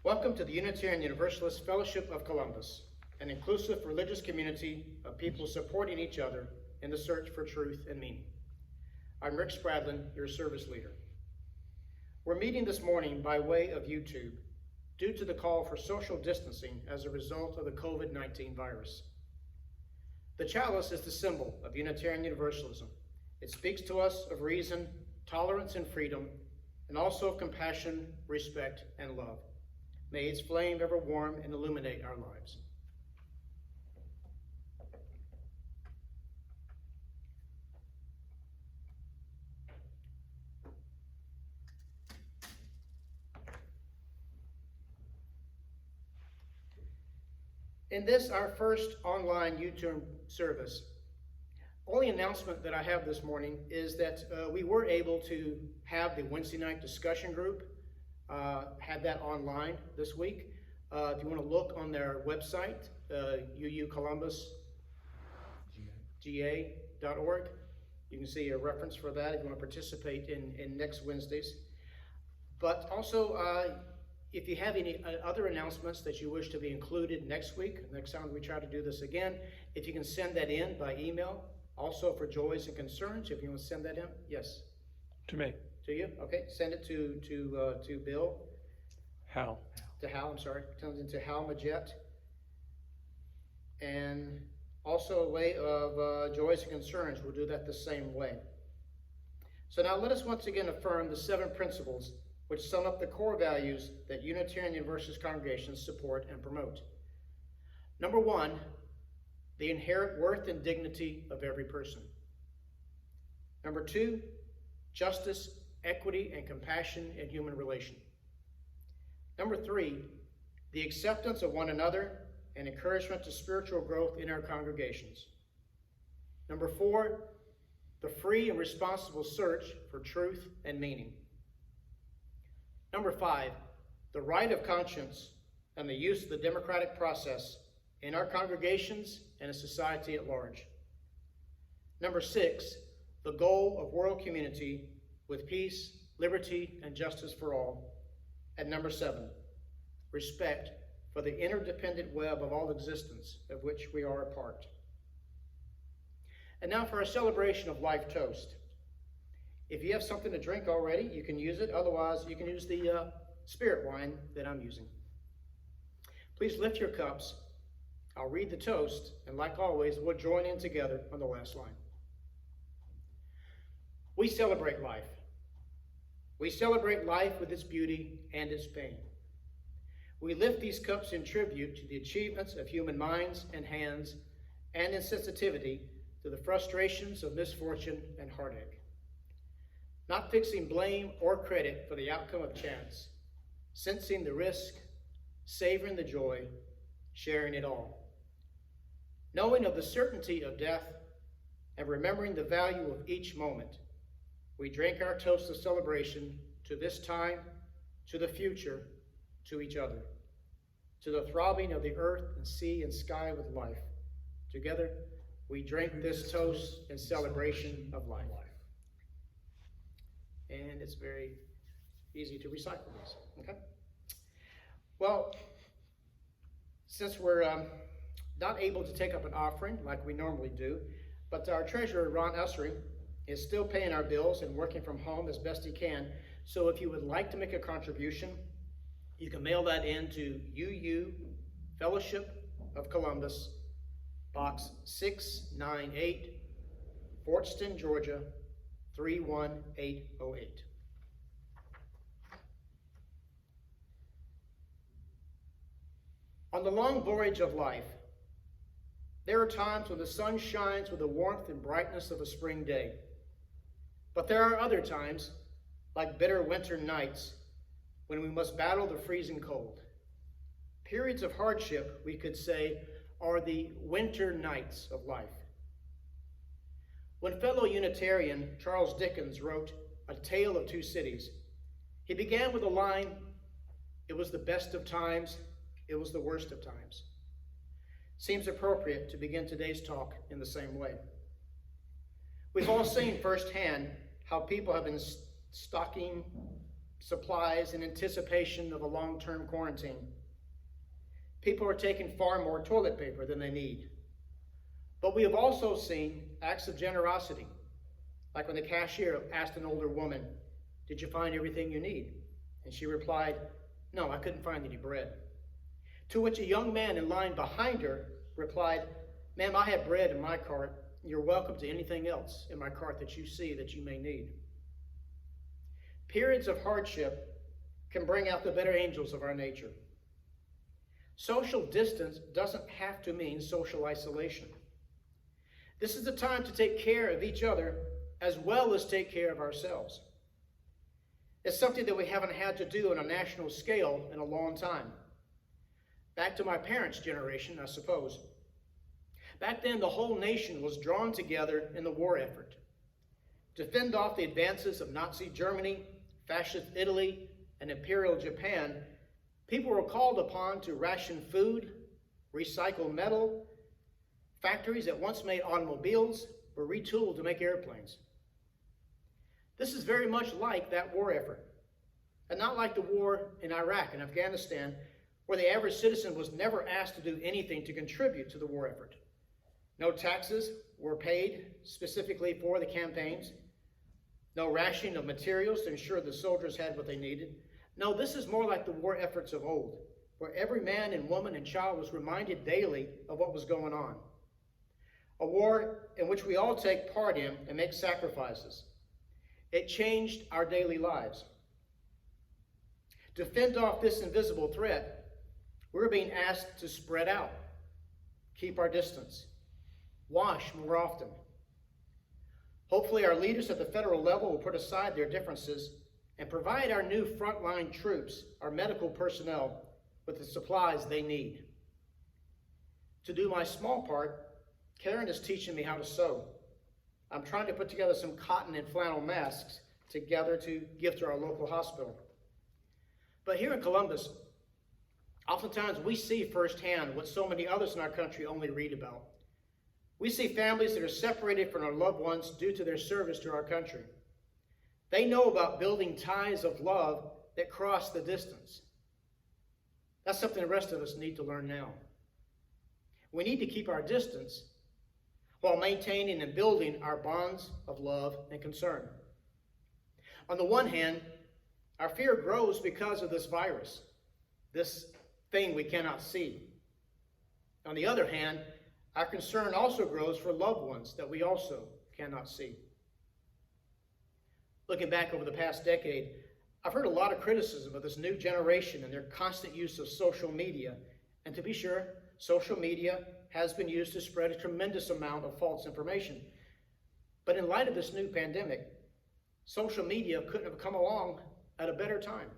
Welcome to the Unitarian Universalist Fellowship of Columbus, an inclusive religious community of people supporting each other in the search for truth and meaning. I'm Rick Spradlin, your service leader. We're meeting this morning by way of YouTube due to the call for social distancing as a result of the COVID-19 virus. The chalice is the symbol of Unitarian Universalism. It speaks to us of reason, tolerance, and freedom, and also of compassion, respect, and love. May its flame ever warm and illuminate our lives. In this, our first online YouTube service, only announcement that I have this morning is that we were able to have the Wednesday night discussion group, had that online this week. If you want to look on their website, UUColumbusGA.org, you can see a reference for that if you want to participate in next Wednesdays. But also, if you have any other announcements that you wish to be included next week, next time we try to do this again, if you can send that in by email. Also for joys and concerns, if you want to send that in. Yes? To me. To you? Okay. Send it to Bill. Hal. To Hal, I'm sorry. Send it to Hal Majet. And also a way of joys and concerns, we'll do that the same way. So now let us once again affirm the 7 principles which sum up the core values that Unitarian Universalist congregations support and promote. Number 1, the inherent worth and dignity of every person. Number 2, justice, equity, and compassion in human relation. Number 3, the acceptance of one another and encouragement to spiritual growth in our congregations. Number 4, the free and responsible search for truth and meaning. Number 5, the right of conscience and the use of the democratic process in our congregations and in society at large. Number 6, the goal of world community with peace, liberty, and justice for all. And number 7, respect for the interdependent web of all existence of which we are a part. And now for our celebration of life toast. If you have something to drink already, you can use it. Otherwise, you can use the spirit wine that I'm using. Please lift your cups. I'll read the toast, and like always, we'll join in together on the last line. We celebrate life. We celebrate life with its beauty and its pain. We lift these cups in tribute to the achievements of human minds and hands and in sensitivity to the frustrations of misfortune and heartache. Not fixing blame or credit for the outcome of chance, sensing the risk, savoring the joy, sharing it all. Knowing of the certainty of death and remembering the value of each moment, we drink our toast of celebration to this time, to the future, to each other, to the throbbing of the earth and sea and sky with life. Together, we drink this toast in celebration of life. And it's very easy to recycle these, okay? Well, since we're not able to take up an offering like we normally do, but our treasurer, Ron Ussery, is still paying our bills and working from home as best he can. So if you would like to make a contribution, you can mail that in to UU Fellowship of Columbus, Box 698, Fortston, Georgia, 31808. On the long voyage of life, there are times when the sun shines with the warmth and brightness of a spring day. But there are other times, like bitter winter nights, when we must battle the freezing cold. Periods of hardship, we could say, are the winter nights of life. When fellow Unitarian Charles Dickens wrote A Tale of Two Cities, he began with the line, "It was the best of times, it was the worst of times." Seems appropriate to begin today's talk in the same way. We've all seen firsthand how people have been stocking supplies in anticipation of a long-term quarantine. People are taking far more toilet paper than they need. But we have also seen acts of generosity, like when the cashier asked an older woman, "Did you find everything you need?" And she replied, "No, I couldn't find any bread." To which a young man in line behind her replied, "Ma'am, I have bread in my cart. You're welcome to anything else in my cart that you see that you may need." Periods of hardship can bring out the better angels of our nature. Social distance doesn't have to mean social isolation. This is the time to take care of each other as well as take care of ourselves. It's something that we haven't had to do on a national scale in a long time. Back to my parents' generation, I suppose. Back then, the whole nation was drawn together in the war effort. To fend off the advances of Nazi Germany, Fascist Italy, and Imperial Japan, people were called upon to ration food, recycle metal. Factories that once made automobiles were retooled to make airplanes. This is very much like that war effort, and not like the war in Iraq and Afghanistan, where the average citizen was never asked to do anything to contribute to the war effort. No taxes were paid specifically for the campaigns. No rationing of materials to ensure the soldiers had what they needed. No, this is more like the war efforts of old, where every man and woman and child was reminded daily of what was going on. A war in which we all take part in and make sacrifices. It changed our daily lives. To fend off this invisible threat, we're being asked to spread out, keep our distance, wash more often. Hopefully our leaders at the federal level will put aside their differences and provide our new frontline troops, our medical personnel, with the supplies they need. To do my small part, Karen is teaching me how to sew. I'm trying to put together some cotton and flannel masks together to give to our local hospital. But here in Columbus, oftentimes we see firsthand what so many others in our country only read about. We see families that are separated from their loved ones due to their service to our country. They know about building ties of love that cross the distance. That's something the rest of us need to learn now. We need to keep our distance while maintaining and building our bonds of love and concern. On the one hand, our fear grows because of this virus, this thing we cannot see. On the other hand, our concern also grows for loved ones that we also cannot see. Looking back over the past decade, I've heard a lot of criticism of this new generation and their constant use of social media. And to be sure, social media has been used to spread a tremendous amount of false information. But in light of this new pandemic, social media couldn't have come along at a better time.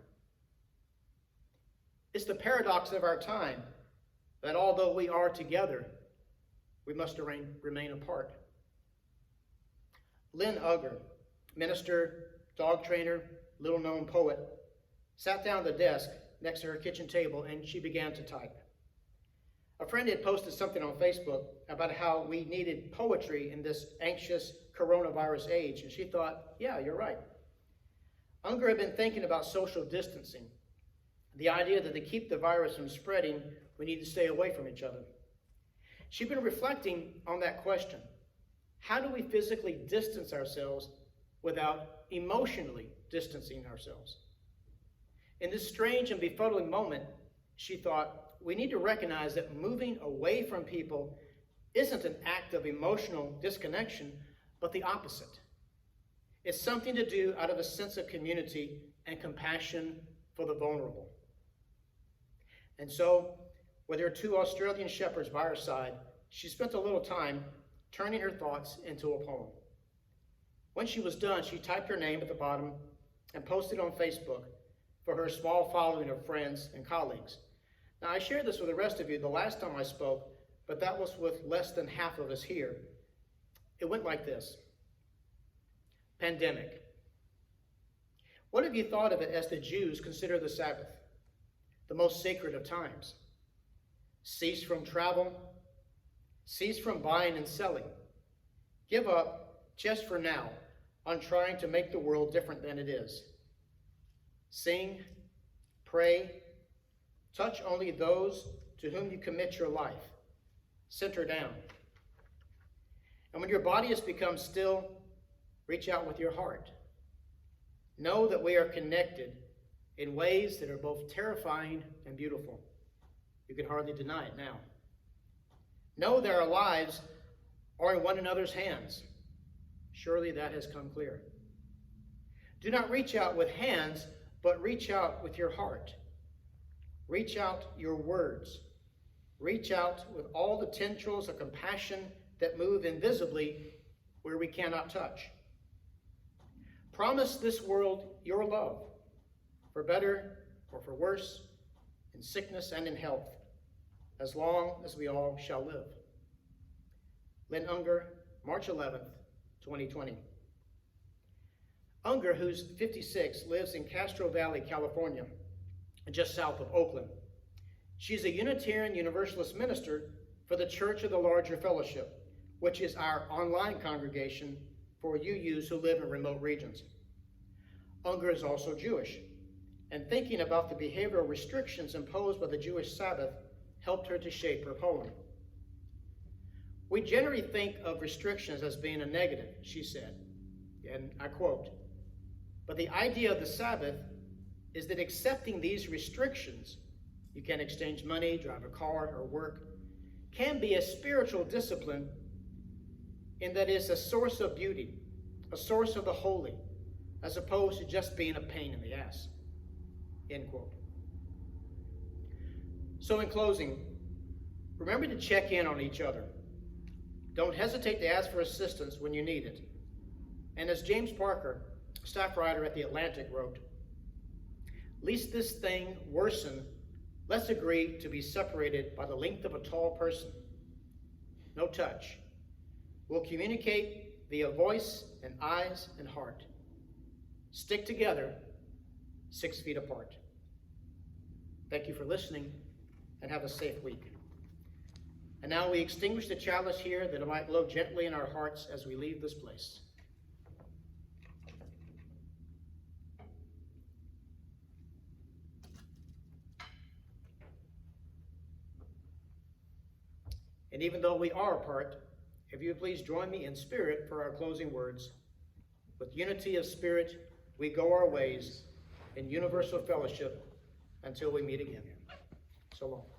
It's the paradox of our time that although we are together, we must remain apart. Lynn Ugger, minister, dog trainer, little-known poet, sat down at the desk next to her kitchen table and she began to type. A friend had posted something on Facebook about how we needed poetry in this anxious coronavirus age, and she thought, yeah, you're right. Unger had been thinking about social distancing, the idea that to keep the virus from spreading, we need to stay away from each other. She'd been reflecting on that question. How do we physically distance ourselves without emotionally distancing ourselves? In this strange and befuddling moment, she thought, we need to recognize that moving away from people isn't an act of emotional disconnection, but the opposite. It's something to do out of a sense of community and compassion for the vulnerable. And so, with her two Australian shepherds by her side, she spent a little time turning her thoughts into a poem. When she was done, she typed her name at the bottom and posted on Facebook for her small following of friends and colleagues. Now, I shared this with the rest of you the last time I spoke, but that was with less than half of us here. It went like this. Pandemic. What have you thought of it as the Jews consider the Sabbath, the most sacred of times? Cease from travel, cease from buying and selling. Give up, just for now, on trying to make the world different than it is. sing, pray, touch only those to whom you commit your life. Center down. And when your body has become still, reach out with your heart. Know that we are connected in ways that are both terrifying and beautiful. You can hardly deny it now. Know that our lives are in one another's hands. Surely that has come clear. Do not reach out with hands, but reach out with your heart. Reach out your words. Reach out with all the tendrils of compassion that move invisibly where we cannot touch. Promise this world your love, for better or for worse, in sickness and in health, as long as we all shall live. Lynn Unger, March 11th, 2020. Unger, who's 56, lives in Castro Valley, California, just south of Oakland. She's a Unitarian Universalist minister for the Church of the Larger Fellowship, which is our online congregation for UUs who live in remote regions. Unger is also Jewish, and thinking about the behavioral restrictions imposed by the Jewish Sabbath helped her to shape her poem. We generally think of restrictions as being a negative, she said, and I quote, but the idea of the Sabbath is that accepting these restrictions, you can exchange money, drive a car, or work, can be a spiritual discipline in that it's a source of beauty, a source of the holy, as opposed to just being a pain in the ass, end quote. So in closing, remember to check in on each other. Don't hesitate to ask for assistance when you need it. And as James Parker, staff writer at The Atlantic, wrote, "Lest this thing worsen, let's agree to be separated by the length of a tall person. No touch. We'll communicate via voice and eyes and heart. Stick together, 6 feet apart." Thank you for listening, and have a safe week. And now we extinguish the chalice here that it might glow gently in our hearts as we leave this place. And even though we are apart, if you would please join me in spirit for our closing words. With unity of spirit, we go our ways in universal fellowship until we meet again. So long.